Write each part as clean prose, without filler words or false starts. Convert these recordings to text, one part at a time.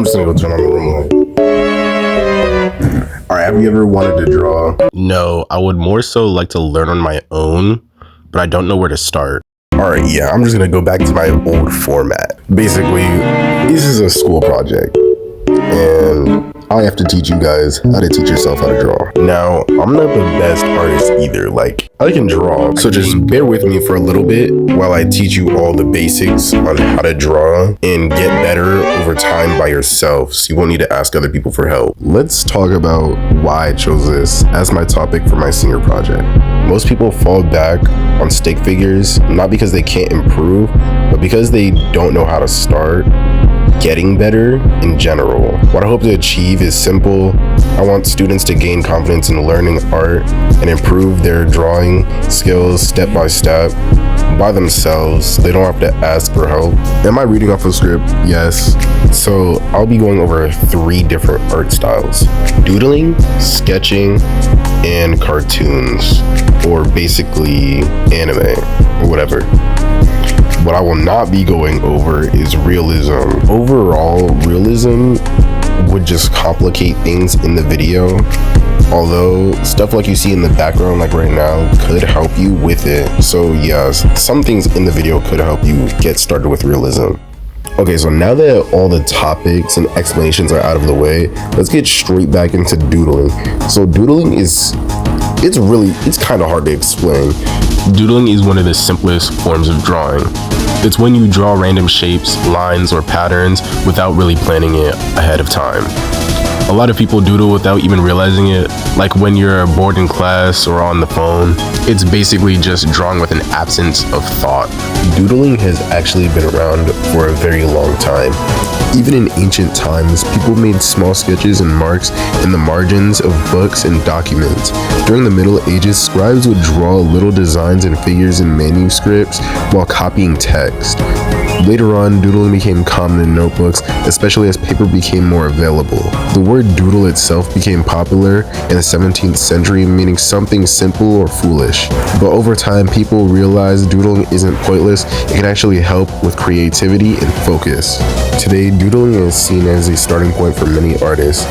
I'm just gonna go turn on the room light. All right, have you ever wanted to draw? No, I would more so like to learn on my own, but I don't know where to start. All right, yeah, I'm just gonna go back to my old format. Basically, this is a school project, and I have to teach you guys how to teach yourself how to draw. Now, I'm not the best artist either. Like, I can draw, so just bear with me for a little bit while I teach you all the basics on how to draw and get better over time by yourself, so you won't need to ask other people for help. Let's talk about why I chose this as my topic for my senior project. Most people fall back on stick figures, not because they can't improve, but because they don't know how to start getting better in general. What I hope to achieve is simple. I want students to gain confidence in learning art and improve their drawing skills step by step by themselves. They don't have to ask for help. Am I reading off a script? Yes. So I'll be going over 3 different art styles: doodling, sketching, and cartoons, or basically anime or whatever. What I will not be going over is realism. Overall, realism would just complicate things in the video, although stuff like you see in the background like right now could help you with it. So yes, some things in the video could help you get started with realism. Okay, so now that all the topics and explanations are out of the way, let's get straight back into doodling. So doodling it's kind of hard to explain. Doodling is one of the simplest forms of drawing. It's when you draw random shapes, lines, or patterns without really planning it ahead of time. A lot of people doodle without even realizing it, like when you're bored in class or on the phone. It's basically just drawing with an absence of thought. Doodling has actually been around for a very long time. Even in ancient times, people made small sketches and marks in the margins of books and documents. During the Middle Ages, scribes would draw little designs and figures in manuscripts while copying text. Later on, doodling became common in notebooks, especially as paper became more available. The word doodle itself became popular in the 17th century, meaning something simple or foolish. But over time, people realized doodling isn't pointless. It can actually help with creativity and focus. Today, doodling is seen as a starting point for many artists.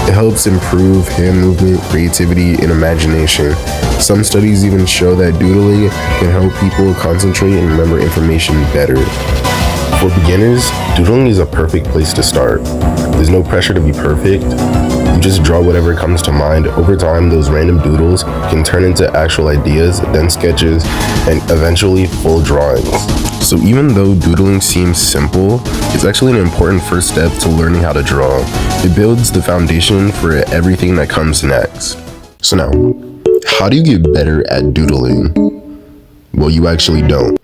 It helps improve hand movement, creativity, and imagination. Some studies even show that doodling can help people concentrate and remember information better. For beginners, doodling is a perfect place to start. There's no pressure to be perfect. You just draw whatever comes to mind. Over time, those random doodles can turn into actual ideas, then sketches, and eventually full drawings. So even though doodling seems simple, it's actually an important first step to learning how to draw. It builds the foundation for everything that comes next. So now, how do you get better at doodling? Well, you actually don't.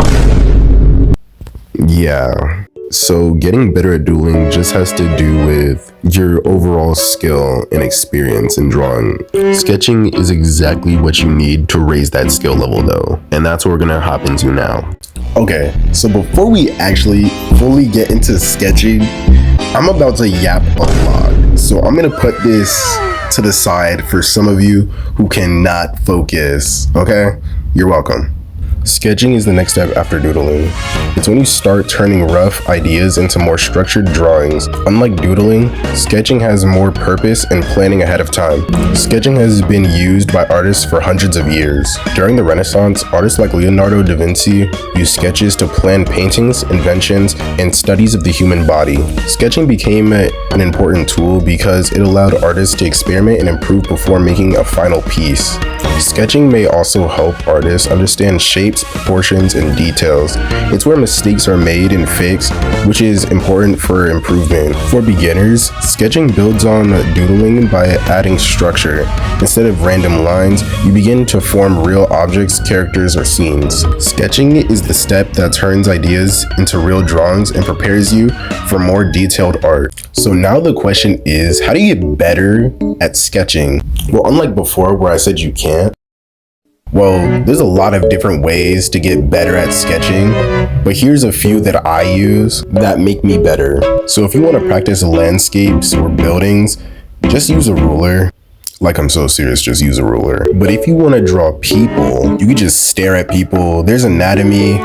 Yeah, so getting better at doodling just has to do with your overall skill and experience in drawing. Sketching is exactly what you need to raise that skill level though, and that's what we're gonna hop into now. Okay, so before we actually fully get into sketching, I'm about to yap a lot. So I'm gonna put this to the side for some of you who cannot focus, okay? You're welcome. Sketching is the next step after doodling. It's when you start turning rough ideas into more structured drawings. Unlike doodling, sketching has more purpose and planning ahead of time. Sketching has been used by artists for hundreds of years. During the Renaissance, artists like Leonardo da Vinci used sketches to plan paintings, inventions, and studies of the human body. Sketching became an important tool because it allowed artists to experiment and improve before making a final piece. Sketching may also help artists understand shapes, proportions, and details. It's where mistakes are made and fixed, which is important for improvement. For beginners, sketching builds on doodling by adding structure. Instead of random lines, you begin to form real objects, characters, or scenes. Sketching is the step that turns ideas into real drawings and prepares you for more detailed art. So now the question is, how do you get better at sketching? Well, unlike before where I said you can't, well, there's a lot of different ways to get better at sketching, but here's a few that I use that make me better. So if you want to practice landscapes or buildings, just use a ruler. Like, I'm so serious, just use a ruler. But if you want to draw people, you can just stare at people. There's anatomy,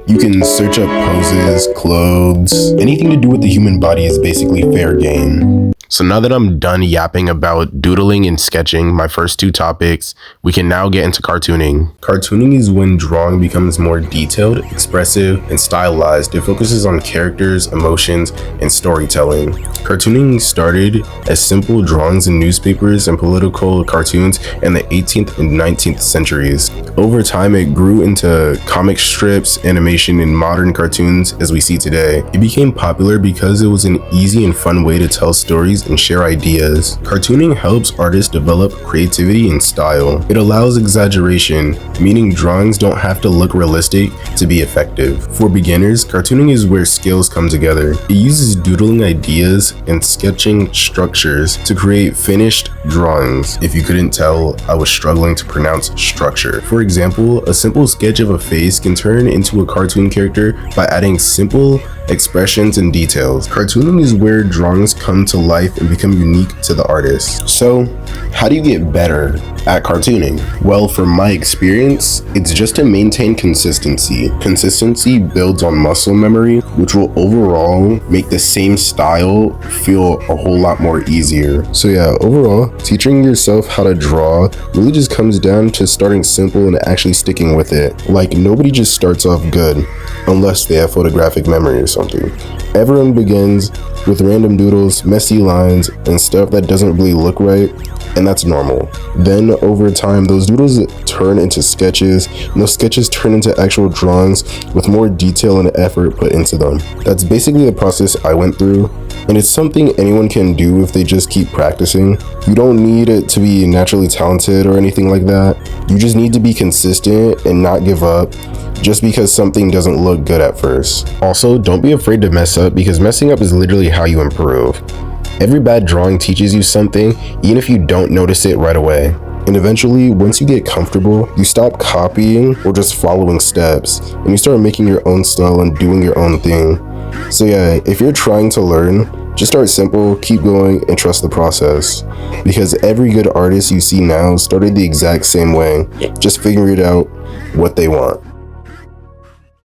you can search up poses, clothes. Anything to do with the human body is basically fair game. So now that I'm done yapping about doodling and sketching, my first two topics, we can now get into cartooning. Cartooning is when drawing becomes more detailed, expressive, and stylized. It focuses on characters, emotions, and storytelling. Cartooning started as simple drawings in newspapers and political cartoons in the 18th and 19th centuries. Over time, it grew into comic strips, animation, and modern cartoons as we see today. It became popular because it was an easy and fun way to tell stories and share ideas. Cartooning helps artists develop creativity and style. It allows exaggeration, meaning drawings don't have to look realistic to be effective. For beginners, cartooning is where skills come together. It uses doodling ideas and sketching structures to create finished drawings. If you couldn't tell, I was struggling to pronounce structure. For example, a simple sketch of a face can turn into a cartoon character by adding simple expressions and details. Cartooning is where drawings come to life and become unique to the artist. So, how do you get better at cartooning? Well, from my experience, it's just to maintain consistency. Consistency builds on muscle memory, which will overall make the same style feel a whole lot more easier. So yeah, overall, teaching yourself how to draw really just comes down to starting simple and actually sticking with it. Like, nobody just starts off good unless they have photographic memory or something. Everyone begins with random doodles, messy lines, and stuff that doesn't really look right, and that's normal. Then over time, those doodles turn into sketches, and those sketches turn into actual drawings with more detail and effort put into them. That's basically the process I went through, and it's something anyone can do if they just keep practicing. You don't need it to be naturally talented or anything like that. You just need to be consistent and not give up just because something doesn't look good at first. Also, don't be afraid to mess up, because messing up is literally how you improve. Every bad drawing teaches you something, even if you don't notice it right away. And eventually, once you get comfortable, you stop copying or just following steps, and you start making your own style and doing your own thing. So yeah, if you're trying to learn, just start simple, keep going, and trust the process. Because every good artist you see now started the exact same way, just figuring it out what they want.